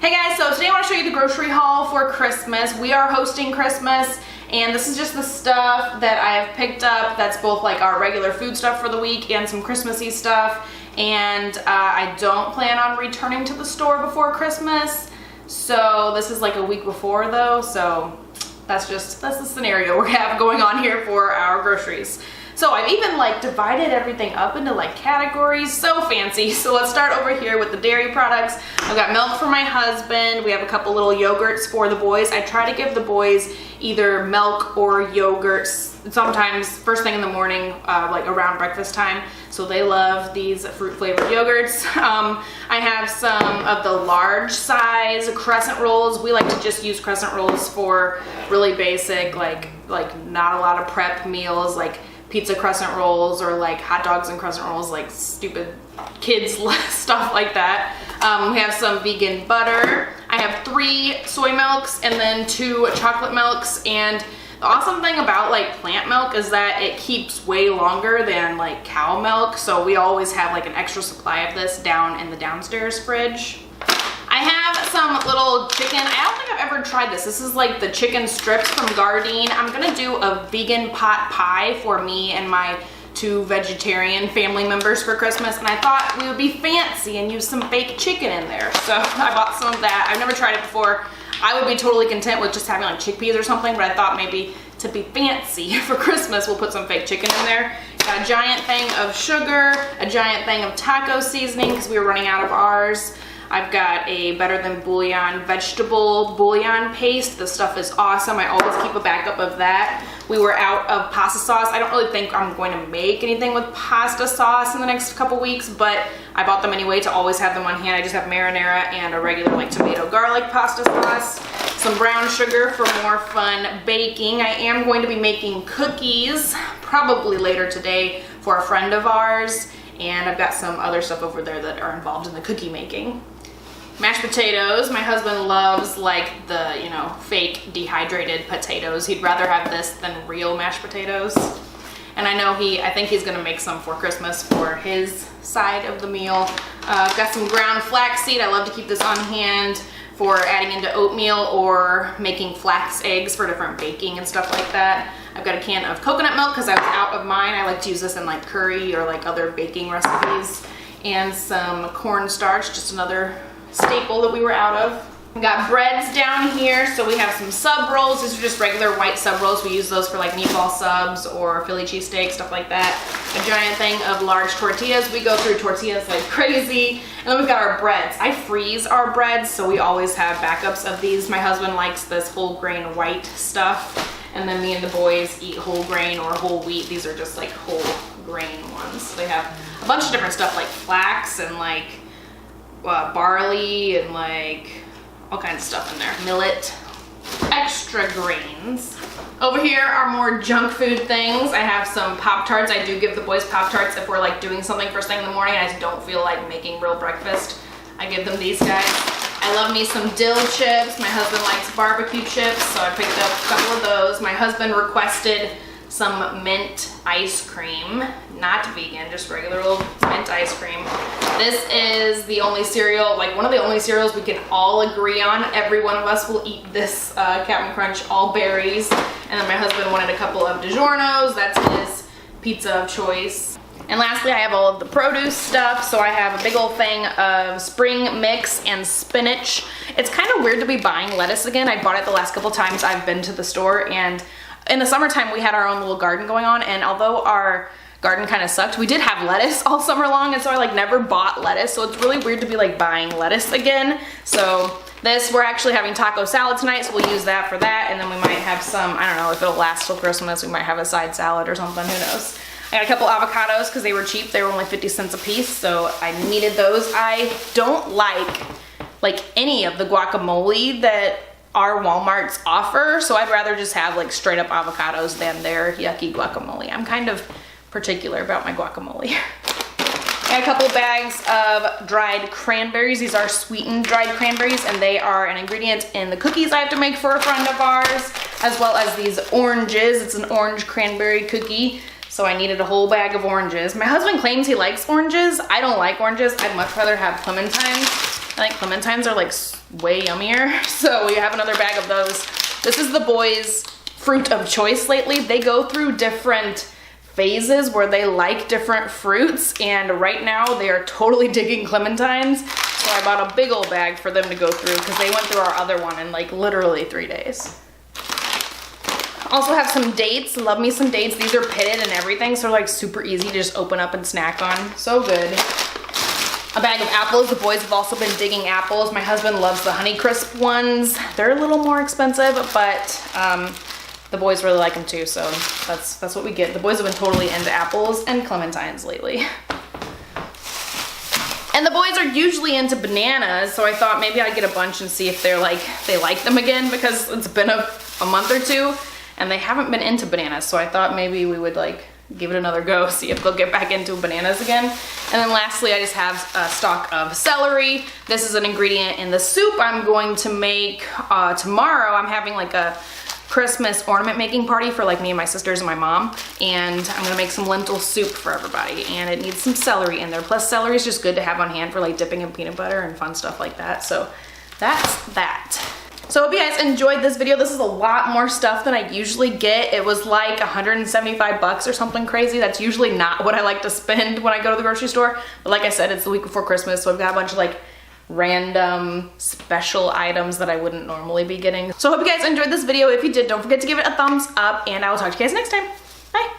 Hey guys, so today I want to show you the grocery haul for Christmas. We are hosting Christmas, and this is just the stuff that I have picked up that's both like our regular food stuff for the week and some Christmassy stuff. And I don't plan on returning to the store before Christmas, so this is like a week before though, so that's the scenario we have going on here for our groceries. So I've even like divided everything up into like categories, so fancy. So let's start over here with the dairy products. I've got milk for my husband. We have a couple little yogurts for the boys. I try to give the boys either milk or yogurts, sometimes first thing in the morning, like around breakfast time. So they love these fruit flavored yogurts. I have some of the large size crescent rolls. We like to just use crescent rolls for really basic, like not a lot of prep meals, like pizza crescent rolls or like hot dogs and crescent rolls, like stupid kids stuff like that. We have some vegan butter. I have 3 soy milks and then 2 chocolate milks. And the awesome thing about like plant milk is that it keeps way longer than like cow milk. So we always have like an extra supply of this down in the downstairs fridge. I have some little chicken. I don't think I've ever tried this. This is like the chicken strips from Gardein. I'm gonna do a vegan pot pie for me and my 2 vegetarian family members for Christmas, and I thought we would be fancy and use some fake chicken in there. So I bought some of that. I've never tried it before. I would be totally content with just having like chickpeas or something, but I thought maybe to be fancy for Christmas, we'll put some fake chicken in there. Got a giant thing of sugar, a giant thing of taco seasoning because we were running out of ours. I've got a Better Than Bouillon vegetable bouillon paste. This stuff is awesome. I always keep a backup of that. We were out of pasta sauce. I don't really think I'm going to make anything with pasta sauce in the next couple weeks, but I bought them anyway to always have them on hand. I just have marinara and a regular like tomato garlic pasta sauce. Some brown sugar for more fun baking. I am going to be making cookies probably later today for a friend of ours, and I've got some other stuff over there that are involved in the cookie making. Mashed potatoes. My husband loves like the, you know, fake dehydrated potatoes. He'd rather have this than real mashed potatoes. And I think he's gonna make some for Christmas for his side of the meal. I've got some ground flaxseed. I love to keep this on hand for adding into oatmeal or making flax eggs for different baking and stuff like that. I've got a can of coconut milk because I was out of mine. I like to use this in like curry or like other baking recipes. And some cornstarch, just another staple that we were out of. We got breads down here, so we have some sub rolls. These are just regular white sub rolls. We use those for like meatball subs or Philly cheesesteak, stuff like that. A giant thing of large tortillas. We go through tortillas like crazy. And then we've got our breads. I freeze our breads, so we always have backups of these. My husband likes this whole grain white stuff, and then me and the boys eat whole grain or whole wheat. These are just like whole grain ones. So they have a bunch of different stuff like flax and like barley and like all kinds of stuff in there. Millet, extra grains. Over here are more junk food things. I have some Pop-Tarts. I do give the boys Pop-Tarts if we're like doing something first thing in the morning and I just don't feel like making real breakfast. I give them these guys. I love me some dill chips. My husband likes barbecue chips, so I picked up a couple of those. My husband requested some mint ice cream, not vegan, just regular old mint ice cream. This is the only cereal, like one of the only cereals we can all agree on. Every one of us will eat this Captain Crunch all berries. And then my husband wanted a couple of DiGiorno's. That's his pizza of choice. And lastly, I have all of the produce stuff. So I have a big old thing of spring mix and spinach. It's kind of weird to be buying lettuce again. I bought it the last couple times I've been to the store, and in the summertime we had our own little garden going on, and although our garden kind of sucked, we did have lettuce all summer long, and so I like never bought lettuce, so it's really weird to be like buying lettuce again. So we're actually having taco salad tonight, so we'll use that for that, and then we might have some, I don't know if it'll last till Christmas, we might have a side salad or something, who knows. I got a couple avocados because they were cheap. They were only 50 cents a piece, so I needed those. I don't like any of the guacamole that our Walmarts offer, so I'd rather just have like straight up avocados than their yucky guacamole. I'm kind of particular about my guacamole. I got a couple bags of dried cranberries. These are sweetened dried cranberries, and they are an ingredient in the cookies I have to make for a friend of ours, as well as these oranges. It's an orange cranberry cookie, so I needed a whole bag of oranges. My husband claims he likes oranges. I don't like oranges. I'd much rather have clementines. I think clementines are like way yummier. So we have another bag of those. This is the boys' fruit of choice lately. They go through different phases where they like different fruits, and right now they are totally digging clementines. So I bought a big old bag for them to go through because they went through our other one in like literally 3 days. Also have some dates. Love me some dates. These are pitted and everything, so they're like super easy to just open up and snack on. So good. A bag of apples. The boys have also been digging apples. My husband loves the Honeycrisp ones. They're a little more expensive, but the boys really like them too, so that's what we get. The boys have been totally into apples and clementines lately. And the boys are usually into bananas, so I thought maybe I'd get a bunch and see if they like them again, because it's been a month or two and they haven't been into bananas. So I thought maybe we would like give it another go, see if they'll get back into bananas again. And then lastly, I just have a stock of celery. This is an ingredient in the soup I'm going to make tomorrow. I'm having like a Christmas ornament making party for like me and my sisters and my mom, and I'm gonna make some lentil soup for everybody, and it needs some celery in there. Plus celery is just good to have on hand for like dipping in peanut butter and fun stuff like that. So that's that. So I hope you guys enjoyed this video. This is a lot more stuff than I usually get. It was like 175 bucks or something crazy. That's usually not what I like to spend when I go to the grocery store. But like I said, it's the week before Christmas, so I've got a bunch of like random special items that I wouldn't normally be getting. So I hope you guys enjoyed this video. If you did, don't forget to give it a thumbs up, and I will talk to you guys next time. Bye.